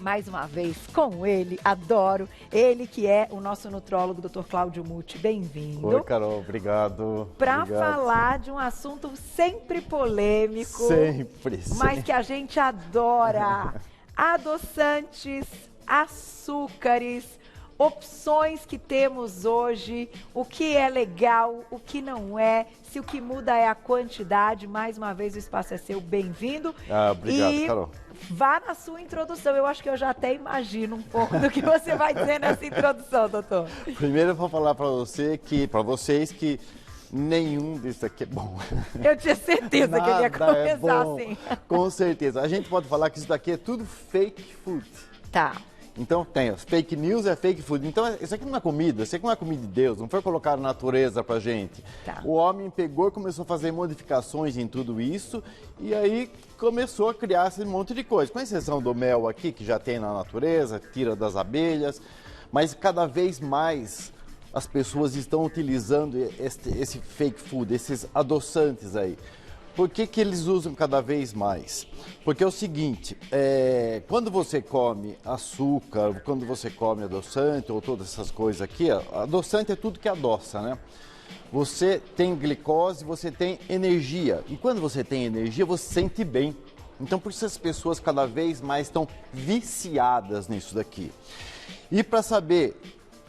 mais uma vez com ele, adoro. Ele que é o nosso nutrólogo, Dr. Cláudio Muti. Bem-vindo. Oi, Carol, obrigado. Para falar de um assunto sempre polêmico. Sempre. Mas que a gente adora. Adoçantes, açúcares, opções que temos hoje, o que é legal, o que não é, se o que muda é a quantidade. Mais uma vez o espaço é seu, bem-vindo. Obrigado, Carol. Vá na sua introdução, eu acho que eu já até imagino um pouco do que você vai dizer nessa introdução, doutor. Primeiro eu vou falar para vocês que nenhum disso aqui é bom. Eu tinha certeza que ele ia começar assim. Com certeza. A gente pode falar que isso daqui é tudo fake food. Tá. Então tem, as fake news é fake food. Então isso aqui não é comida, isso aqui não é comida de Deus, não foi colocar na natureza pra gente. Tá. O homem pegou e começou a fazer modificações em tudo isso e aí começou a criar esse monte de coisa. Com exceção do mel aqui, que já tem na natureza, tira das abelhas, mas cada vez mais as pessoas estão utilizando esse fake food, esses adoçantes aí. Por que eles usam cada vez mais? Porque é o seguinte, quando você come açúcar, quando você come adoçante ou todas essas coisas aqui, adoçante é tudo que adoça, né? Você tem glicose, você tem energia. E quando você tem energia, você se sente bem. Então, por isso as pessoas cada vez mais estão viciadas nisso daqui. E para saber,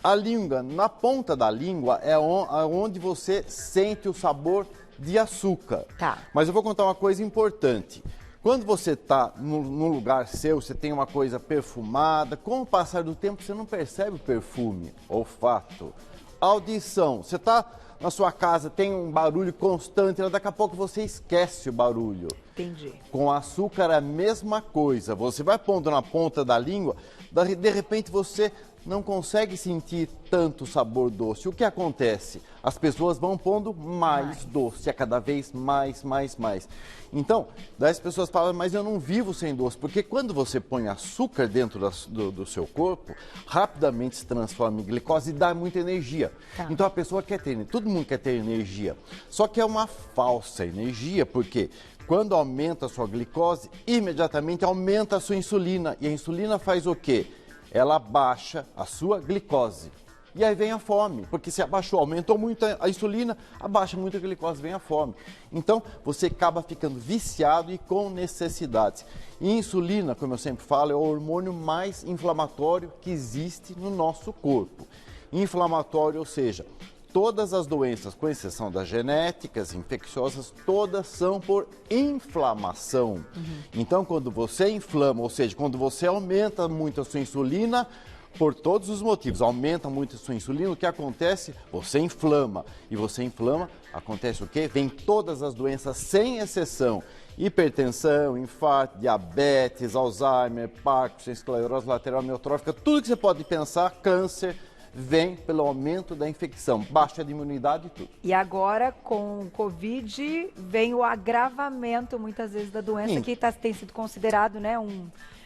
a língua, na ponta da língua é onde você sente o sabor de açúcar. Tá. Mas eu vou contar uma coisa importante. Quando você está num lugar seu, você tem uma coisa perfumada, com o passar do tempo você não percebe o perfume, olfato, audição. Você está na sua casa, tem um barulho constante, daqui a pouco você esquece o barulho. Entendi. Com açúcar é a mesma coisa. Você vai pondo na ponta da língua, de repente você não consegue sentir tanto sabor doce. O que acontece? As pessoas vão pondo mais doce, cada vez mais. Então, daí as pessoas falam, mas eu não vivo sem doce, porque quando você põe açúcar dentro do seu corpo, rapidamente se transforma em glicose e dá muita energia. Tá. Então a pessoa quer ter, todo mundo quer ter energia, só que é uma falsa energia, porque quando aumenta a sua glicose, imediatamente aumenta a sua insulina. E a insulina faz o quê? Ela baixa a sua glicose. E aí vem a fome, porque se abaixou, aumentou muito a insulina, abaixa muito a glicose, vem a fome. Então, você acaba ficando viciado e com necessidades. E insulina, como eu sempre falo, é o hormônio mais inflamatório que existe no nosso corpo. Inflamatório, ou seja, todas as doenças, com exceção das genéticas, infecciosas, todas são por inflamação. Então, quando você inflama, ou seja, quando você aumenta muito a sua insulina, por todos os motivos, aumenta muito a sua insulina, o que acontece? Você inflama. E você inflama, acontece o quê? Vem todas as doenças, sem exceção. Hipertensão, infarto, diabetes, Alzheimer, Parkinson, esclerose lateral amiotrófica, tudo que você pode pensar, câncer, vem pelo aumento da infecção, baixa de imunidade e tudo. E agora, com o Covid, vem o agravamento, muitas vezes, da doença, que tem sido considerado, né,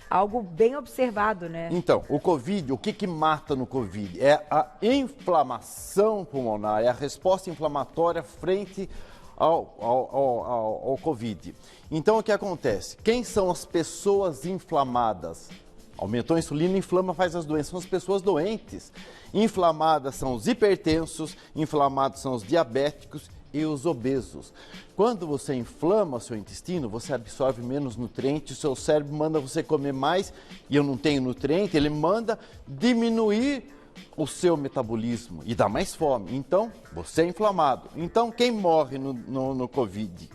algo bem observado, né? Então, o Covid, o que mata no Covid? É a inflamação pulmonar, é a resposta inflamatória frente ao Covid. Então, o que acontece? Quem são as pessoas inflamadas? Aumentou a insulina, inflama, faz as doenças. São as pessoas doentes. Inflamadas são os hipertensos, inflamados são os diabéticos e os obesos. Quando você inflama o seu intestino, você absorve menos nutrientes, o seu cérebro manda você comer mais, e eu não tenho nutriente, ele manda diminuir o seu metabolismo e dá mais fome. Então, você é inflamado. Então, quem morre no Covid?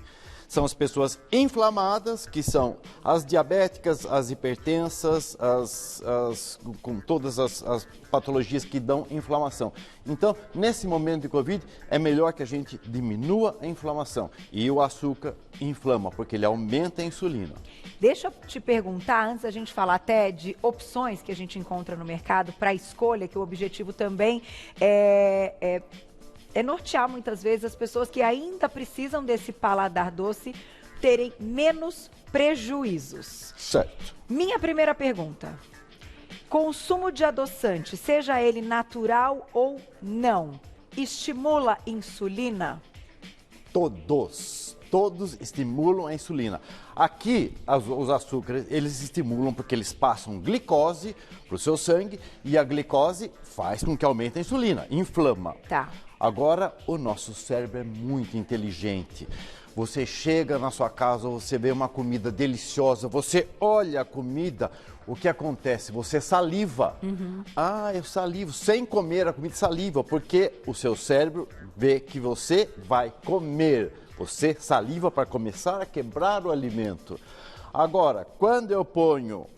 São as pessoas inflamadas, que são as diabéticas, as hipertensas, com todas as patologias que dão inflamação. Então, nesse momento de Covid, é melhor que a gente diminua a inflamação. E o açúcar inflama, porque ele aumenta a insulina. Deixa eu te perguntar, antes da gente falar até de opções que a gente encontra no mercado para escolha, que o objetivo também é nortear muitas vezes as pessoas que ainda precisam desse paladar doce terem menos prejuízos. Certo. Minha primeira pergunta: consumo de adoçante, seja ele natural ou não, estimula insulina? Todos todos estimulam a insulina. Aqui, os açúcares, eles estimulam porque eles passam glicose para o seu sangue e a glicose faz com que aumente a insulina, inflama. Tá. Agora, o nosso cérebro é muito inteligente. Você chega na sua casa, você vê uma comida deliciosa, você olha a comida, o que acontece? Você saliva. Ah, eu salivo, sem comer a comida, saliva, porque o seu cérebro vê que você vai comer. Você saliva para começar a quebrar o alimento. Agora, quando eu ponho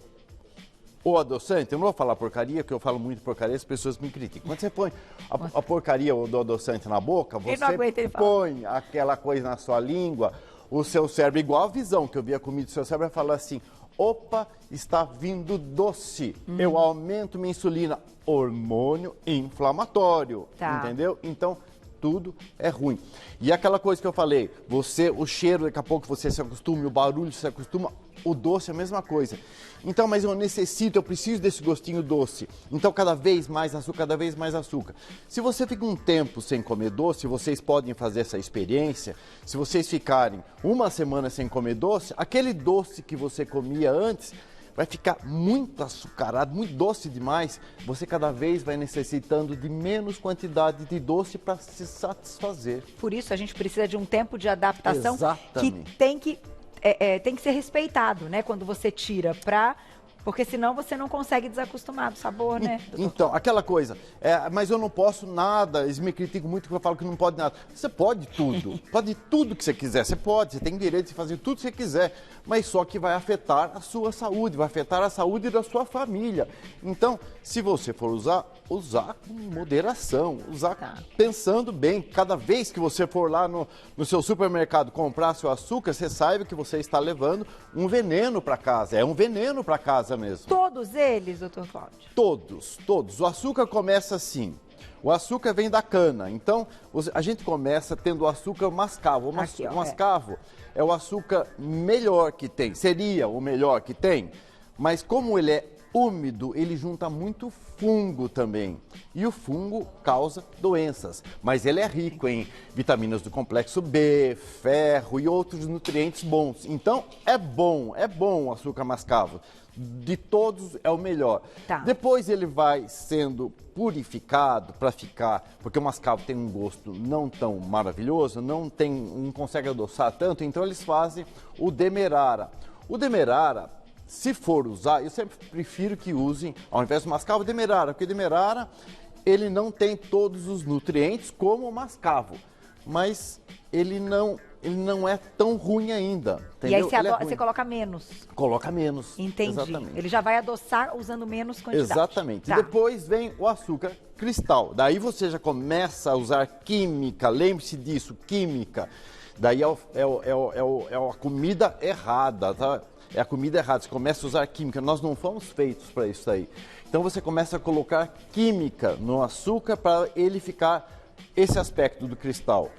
o adoçante, eu não vou falar porcaria, porque eu falo muito porcaria, as pessoas me criticam. Quando você põe a porcaria do adoçante na boca, você põe aquela coisa na sua língua, o seu cérebro, igual a visão que eu vi a comida, o seu cérebro vai falar assim, opa, está vindo doce, eu aumento minha insulina, hormônio inflamatório, entendeu? Então, tudo é ruim. E aquela coisa que eu falei, o cheiro, daqui a pouco você se acostuma, o barulho se acostuma, o doce é a mesma coisa. Então, mas eu preciso desse gostinho doce. Então, cada vez mais açúcar, cada vez mais açúcar. Se você fica um tempo sem comer doce, vocês podem fazer essa experiência. Se vocês ficarem uma semana sem comer doce, aquele doce que você comia antes vai ficar muito açucarado, muito doce demais. Você cada vez vai necessitando de menos quantidade de doce para se satisfazer. Por isso a gente precisa de um tempo de adaptação. Exatamente. Que tem que ser respeitado, né? Quando você tira porque senão você não consegue desacostumar do sabor, né? Então, aquela coisa, mas eu não posso nada, eles me criticam muito porque eu falo que não pode nada. Você pode tudo, pode tudo que você quiser, você tem direito de fazer tudo que você quiser, mas só que vai afetar a sua saúde, vai afetar a saúde da sua família. Então, se você for usar com moderação, pensando bem. Cada vez que você for lá no seu supermercado comprar seu açúcar, você saiba que você está levando um veneno para casa, é um veneno para casa mesmo. Todos eles, doutor Cláudio? Todos. O açúcar começa assim. O açúcar vem da cana, então a gente começa tendo o açúcar mascavo. O mascavo é o açúcar melhor que tem, seria o melhor que tem, mas como ele é úmido, ele junta muito fungo também. E o fungo causa doenças. Mas ele é rico em vitaminas do complexo B, ferro e outros nutrientes bons. Então, é bom o açúcar mascavo. De todos, é o melhor. Depois ele vai sendo purificado para ficar, porque o mascavo tem um gosto não tão maravilhoso, não consegue adoçar tanto, então eles fazem o demerara. O demerara, se for usar, eu sempre prefiro que usem, ao invés do mascavo, demerara, porque demerara, ele não tem todos os nutrientes como o mascavo, mas ele não é tão ruim ainda, entendeu? E aí você coloca menos. Coloca menos. Entendi. Exatamente. Ele já vai adoçar usando menos quantidade. Exatamente. E depois vem o açúcar cristal. Daí você já começa a usar química, lembre-se disso, química. Daí é a comida errada, tá? É a comida errada, você começa a usar química, nós não fomos feitos para isso aí. Então você começa a colocar química no açúcar para ele ficar esse aspecto do cristal.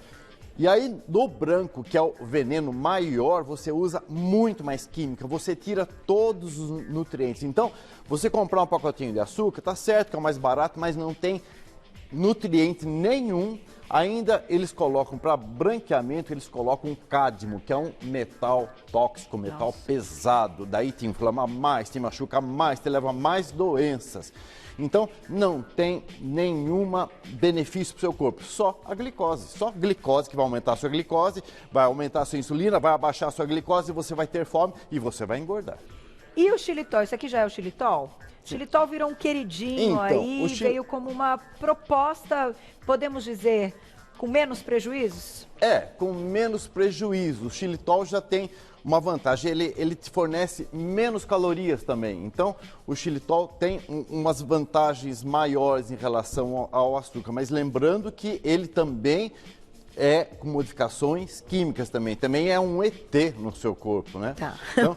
E aí no branco, que é o veneno maior, você usa muito mais química, você tira todos os nutrientes. Então, você comprar um pacotinho de açúcar, tá certo que é o mais barato, mas não tem nutriente nenhum. Ainda eles colocam para branqueamento, eles colocam cádmio, que é um metal tóxico, metal pesado. Daí te inflama mais, te machuca mais, te leva a mais doenças. Então, não tem nenhum benefício para o seu corpo, só a glicose. Só a glicose que vai aumentar a sua glicose, vai aumentar a sua insulina, vai abaixar a sua glicose, você vai ter fome e você vai engordar. E o xilitol? Isso aqui já é o xilitol? O xilitol virou um queridinho então, aí, veio como uma proposta, podemos dizer, com menos prejuízos? Com menos prejuízo. O xilitol já tem uma vantagem, ele te fornece menos calorias também. Então, o xilitol tem umas vantagens maiores em relação ao açúcar. Mas lembrando que ele também com modificações químicas também. Também é um ET no seu corpo, né? Então,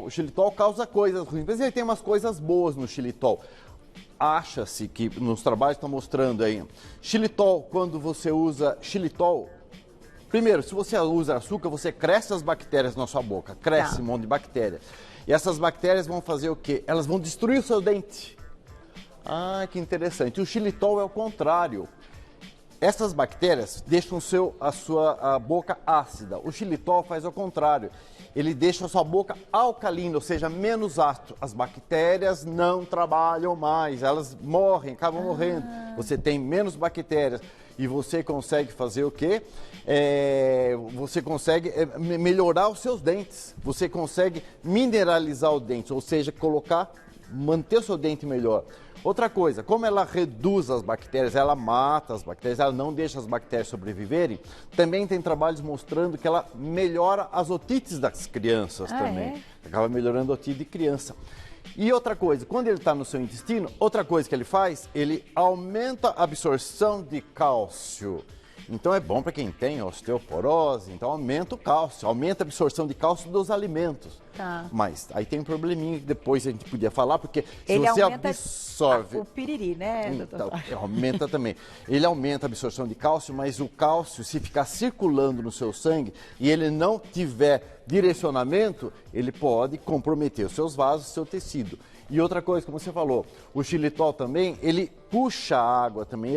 o xilitol causa coisas ruins, mas ele tem umas coisas boas no xilitol. Acha-se que nos trabalhos estão mostrando aí, xilitol, quando você usa xilitol, primeiro, se você usa açúcar, você cresce as bactérias na sua boca, cresce um monte de bactérias. E essas bactérias vão fazer o quê? Elas vão destruir o seu dente. Ah, que interessante. O xilitol é o contrário. essas bactérias deixam a boca ácida. O xilitol faz ao contrário. Ele deixa a sua boca alcalina, ou seja, menos ácido. As bactérias não trabalham mais, elas morrem, acabam morrendo. Você tem menos bactérias e você consegue fazer o quê? Você consegue melhorar os seus dentes. Você consegue mineralizar o dente, ou seja, manter o seu dente melhor. Outra coisa, como ela reduz as bactérias, ela mata as bactérias, ela não deixa as bactérias sobreviverem, também tem trabalhos mostrando que ela melhora as otites das crianças também. Acaba melhorando a otite de criança. E outra coisa, quando ele está no seu intestino, outra coisa que ele faz, ele aumenta a absorção de cálcio. Então é bom para quem tem osteoporose, então aumenta o cálcio, aumenta a absorção de cálcio dos alimentos. Tá. Mas aí tem um probleminha que depois a gente podia falar, porque se ele você aumenta absorve... o piriri, né, doutor? Então, aumenta também. Ele aumenta a absorção de cálcio, mas o cálcio, se ficar circulando no seu sangue e ele não tiver direcionamento, ele pode comprometer os seus vasos, o seu tecido. E outra coisa, como você falou, o xilitol também, ele puxa a água também,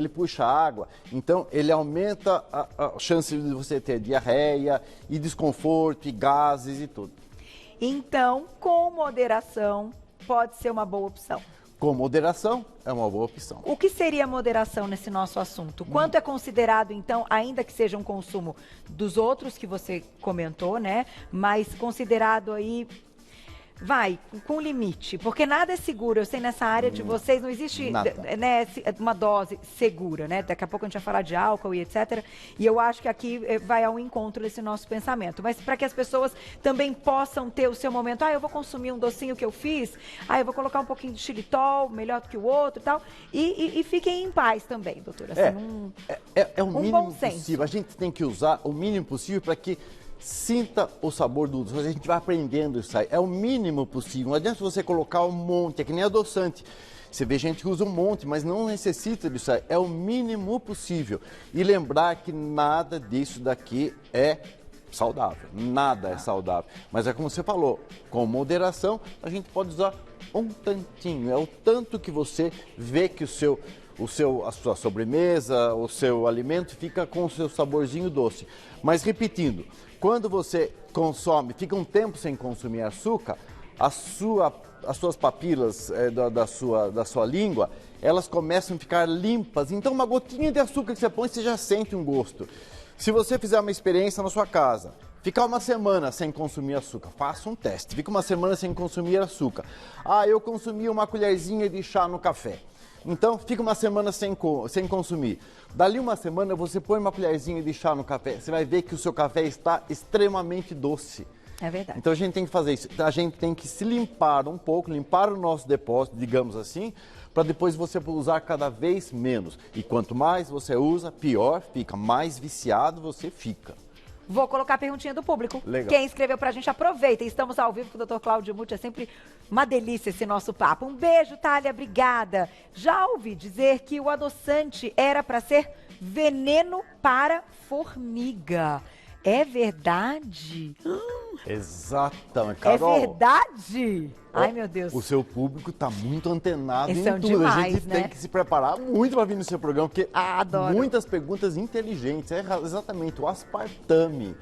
então ele aumenta a chance de você ter diarreia e desconforto e gases e tudo. Então, com moderação, pode ser uma boa opção. Com moderação, é uma boa opção. O que seria moderação nesse nosso assunto? Quanto é considerado, então, ainda que seja um consumo dos outros que você comentou, né? Mas considerado aí... Vai, com limite, porque nada é seguro. Eu sei, nessa área de vocês não existe, né, uma dose segura, né? Daqui a pouco a gente vai falar de álcool e etc. E eu acho que aqui vai ao encontro desse nosso pensamento. Mas para que as pessoas também possam ter o seu momento, eu vou consumir um docinho que eu fiz, eu vou colocar um pouquinho de xilitol, melhor do que o outro e tal. E fiquem em paz também, doutora. Assim, o mínimo possível. A gente tem que usar o mínimo possível para que sinta o sabor do doce. A gente vai aprendendo isso aí. É o mínimo possível. Não adianta você colocar um monte, é que nem adoçante. Você vê gente que usa um monte, mas não necessita disso aí. É o mínimo possível. E lembrar que nada disso daqui é saudável. Nada é saudável. Mas é como você falou, com moderação, a gente pode usar um tantinho. É o tanto que você vê que a sua sobremesa, o seu alimento fica com o seu saborzinho doce. Mas repetindo, quando você consome, fica um tempo sem consumir açúcar, as suas papilas da sua língua, elas começam a ficar limpas. Então uma gotinha de açúcar que você põe, você já sente um gosto. Se você fizer uma experiência na sua casa, ficar uma semana sem consumir açúcar, faça um teste. Fica uma semana sem consumir açúcar. Eu consumi uma colherzinha de chá no café. Então, fica uma semana sem consumir. Dali uma semana, você põe uma colherzinha de chá no café. Você vai ver que o seu café está extremamente doce. É verdade. Então, a gente tem que fazer isso. A gente tem que se limpar um pouco, limpar o nosso depósito, digamos assim, para depois você usar cada vez menos. E quanto mais você usa, pior fica. Mais viciado você fica. Vou colocar a perguntinha do público. Legal. Quem escreveu pra gente, aproveita. Estamos ao vivo com o Dr. Cláudio Muti. É sempre uma delícia esse nosso papo. Um beijo, Thalia. Obrigada. Já ouvi dizer que o adoçante era para ser veneno para formiga. É verdade? Exatamente, Carol. É verdade? Ai, meu Deus. O seu público está muito antenado Eles em são tudo. demais, A gente né? tem que se preparar muito para vir no seu programa, porque adoro. Muitas perguntas inteligentes. É exatamente o aspartame.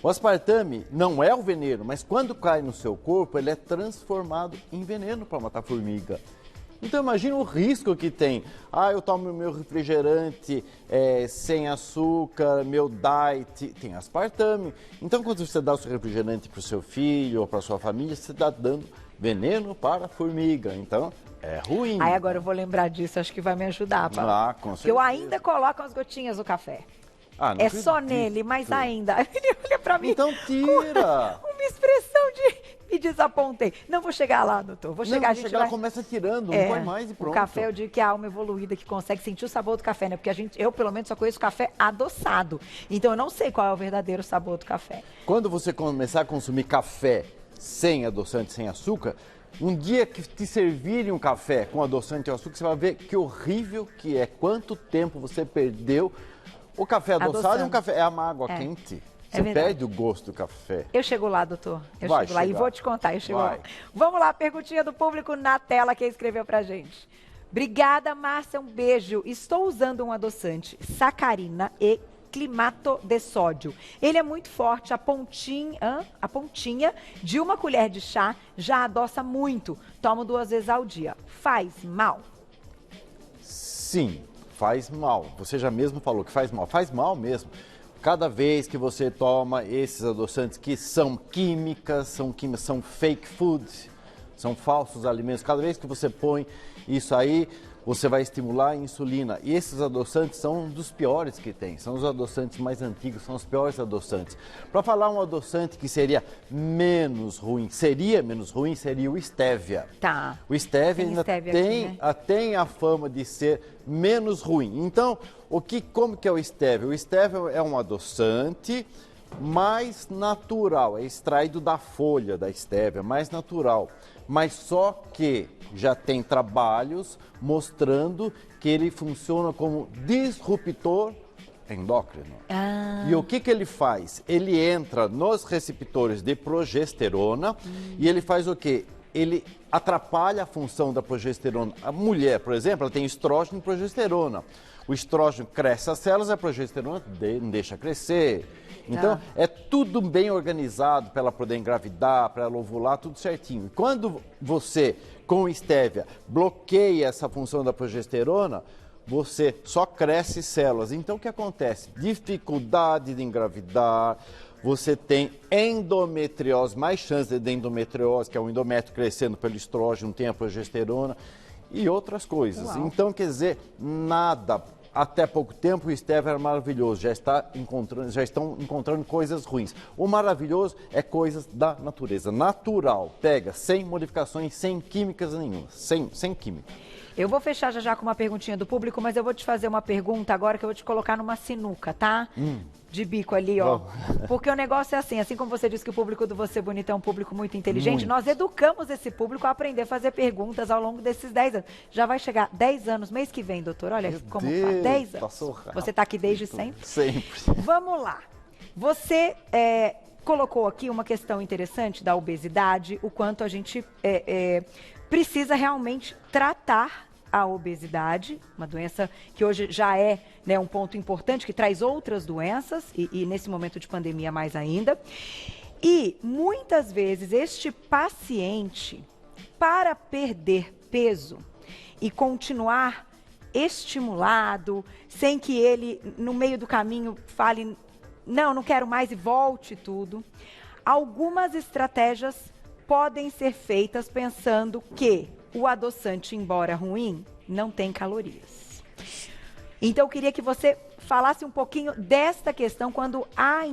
O aspartame não é o veneno, mas quando cai no seu corpo, ele é transformado em veneno para matar formiga. Então imagina o risco que tem. Eu tomo meu refrigerante sem açúcar, meu diet, tem aspartame. Então quando você dá o seu refrigerante para o seu filho ou para a sua família, você está dando veneno para a formiga. Então é ruim. Agora eu vou lembrar disso, acho que vai me ajudar. Com certeza. Porque eu ainda coloco as gotinhas no café. Não só nele, mas ainda. Ele olha pra mim. Então tira. Com uma expressão de me desapontei. Não vou chegar lá, doutor. Vou chegar, começa tirando, não põe mais e pronto. O café, eu digo que é a alma evoluída que consegue sentir o sabor do café, né? Porque eu, pelo menos, só conheço café adoçado. Então, eu não sei qual é o verdadeiro sabor do café. Quando você começar a consumir café sem adoçante, sem açúcar, um dia que te servirem um café com adoçante e açúcar, você vai ver que horrível que é. Quanto tempo você perdeu. O café adoçado é a água quente. Você perde o gosto do café. Eu chego lá, doutor. Eu chego lá e vou te contar. Eu chego lá. Vamos lá, perguntinha do público na tela, quem escreveu pra gente. Obrigada, Márcia, um beijo. Estou usando um adoçante sacarina e climato de sódio. Ele é muito forte, a pontinha de uma colher de chá já adoça muito. Tomo 2 vezes ao dia. Faz mal? Sim, faz mal. Você já mesmo falou que faz mal. Faz mal mesmo. Cada vez que você toma esses adoçantes que são químicas, são fake food, são falsos alimentos, cada vez que você põe isso aí, você vai estimular a insulina. E esses adoçantes são um dos piores que tem, são os adoçantes mais antigos, são os piores adoçantes. Para falar um adoçante que seria menos ruim, seria o stevia. Tá. O stevia ainda stevia tem, aqui, né? tem a fama de ser menos ruim. Então, como que é o stevia? O stevia é um adoçante mais natural, é extraído da folha da stevia, mais natural. Mas só que já tem trabalhos mostrando que ele funciona como disruptor endócrino. E o que ele faz? Ele entra nos receptores de progesterona e ele faz o quê? Ele atrapalha a função da progesterona. A mulher, por exemplo, ela tem estrógeno e progesterona. O estrógeno cresce as células, a progesterona não deixa crescer. Então, é tudo bem organizado para ela poder engravidar, para ela ovular, tudo certinho. E quando você, com stevia, bloqueia essa função da progesterona, você só cresce células. Então, o que acontece? Dificuldade de engravidar, você tem endometriose, mais chance de endometriose, que é o endométrio crescendo pelo estrógeno, tem a progesterona e outras coisas. Uau. Então, quer dizer, nada. Até pouco tempo o stevia era maravilhoso, já estão encontrando coisas ruins. O maravilhoso é coisas da natureza, natural, pega, sem modificações, sem químicas nenhuma, sem química. Eu vou fechar já com uma perguntinha do público, mas eu vou te fazer uma pergunta agora que eu vou te colocar numa sinuca, tá? De bico ali, ó. Porque o negócio é assim como você disse que o público do Você Bonita é um público muito inteligente, nós educamos esse público a aprender a fazer perguntas ao longo desses 10 anos. Já vai chegar 10 anos, mês que vem, doutor, olha como faz, 10 anos. Passou rápido. Você tá aqui desde sempre? Sempre. Vamos lá. Você colocou aqui uma questão interessante da obesidade, o quanto a gente precisa realmente tratar a obesidade, uma doença que hoje já é, né, um ponto importante, que traz outras doenças, e nesse momento de pandemia mais ainda. E muitas vezes este paciente, para perder peso e continuar estimulado, sem que ele, no meio do caminho, fale, não quero mais e volte tudo, algumas estratégias podem ser feitas pensando que o adoçante, embora ruim, não tem calorias. Então, eu queria que você falasse um pouquinho desta questão quando há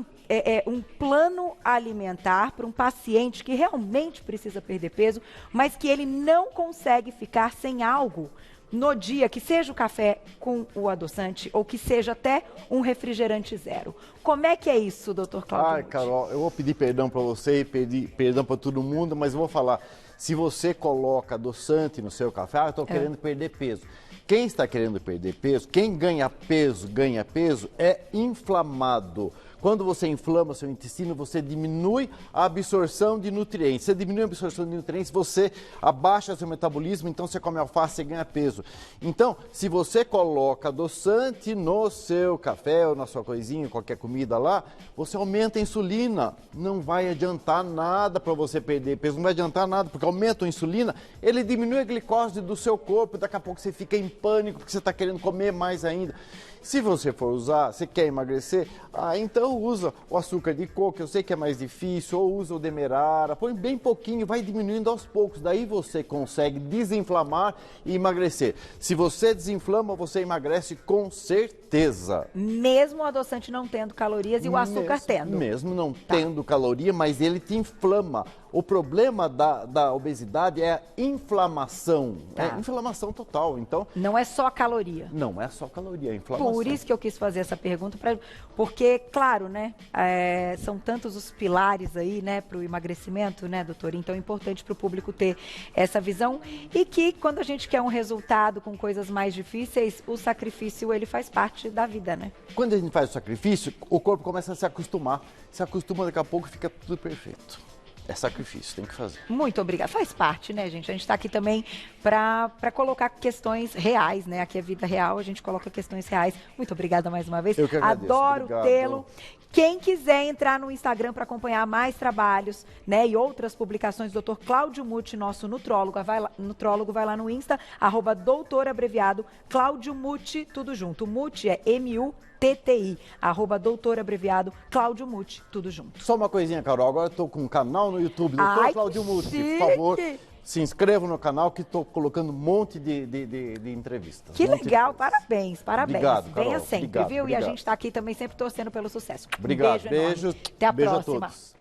um plano alimentar para um paciente que realmente precisa perder peso, mas que ele não consegue ficar sem algo no dia, que seja o café com o adoçante ou que seja até um refrigerante zero. Como é que é isso, doutor Cláudio? Ai, Carol, eu vou pedir perdão para você e pedir perdão para todo mundo, mas eu vou falar, se você coloca adoçante no seu café, eu estou querendo perder peso. Quem está querendo perder peso, quem ganha peso, é inflamado. Quando você inflama seu intestino, você diminui a absorção de nutrientes. Você diminui a absorção de nutrientes, você abaixa seu metabolismo, então você come alface e ganha peso. Então, se você coloca adoçante no seu café ou na sua coisinha, qualquer comida lá, você aumenta a insulina. Não vai adiantar nada para você perder peso, não vai adiantar nada, porque aumenta a insulina, ele diminui a glicose do seu corpo, daqui a pouco você fica em pânico, porque você está querendo comer mais ainda. Se você for usar, você quer emagrecer, então usa o açúcar de coco, eu sei que é mais difícil, ou usa o demerara, põe bem pouquinho, vai diminuindo aos poucos, daí você consegue desinflamar e emagrecer. Se você desinflama, você emagrece com certeza. Mesmo o adoçante não tendo calorias e o açúcar tendo. Mesmo não tendo caloria, mas ele te inflama. O problema da obesidade é a inflamação, é inflamação total, então... Não é só caloria. Não é só caloria, é inflamação. Por isso que eu quis fazer essa pergunta, porque, claro, né, são tantos os pilares aí, né, para o emagrecimento, né, doutor? Então é importante para o público ter essa visão e que quando a gente quer um resultado com coisas mais difíceis, o sacrifício, ele faz parte da vida, né? Quando a gente faz o sacrifício, o corpo começa a se acostuma, daqui a pouco fica tudo perfeito. É sacrifício, tem que fazer. Muito obrigada. Faz parte, né, gente? A gente está aqui também para colocar questões reais, né? Aqui é vida real, a gente coloca questões reais. Muito obrigada mais uma vez. Eu que agradeço. Adoro Obrigado. tê-lo. Quem quiser entrar no Instagram para acompanhar mais trabalhos, né, e outras publicações, Dr. Cláudio Muti, nosso nutrólogo, vai lá no Insta, @doutor abreviado Cláudio Muti, tudo junto. Muti é MUTTI, @doutor abreviado Cláudio Muti, tudo junto. Só uma coisinha, Carol. Agora eu estou com um canal no YouTube, Dr. Cláudio Muti. Por favor, se inscreva no canal que estou colocando um monte de entrevistas. Que legal, parabéns, parabéns. Obrigado, Carol. Venha sempre, Obrigado, viu? obrigado. E a gente está aqui também sempre torcendo pelo sucesso. Obrigado, Um beijo enorme. beijos. Até a Beijo próxima. a todos.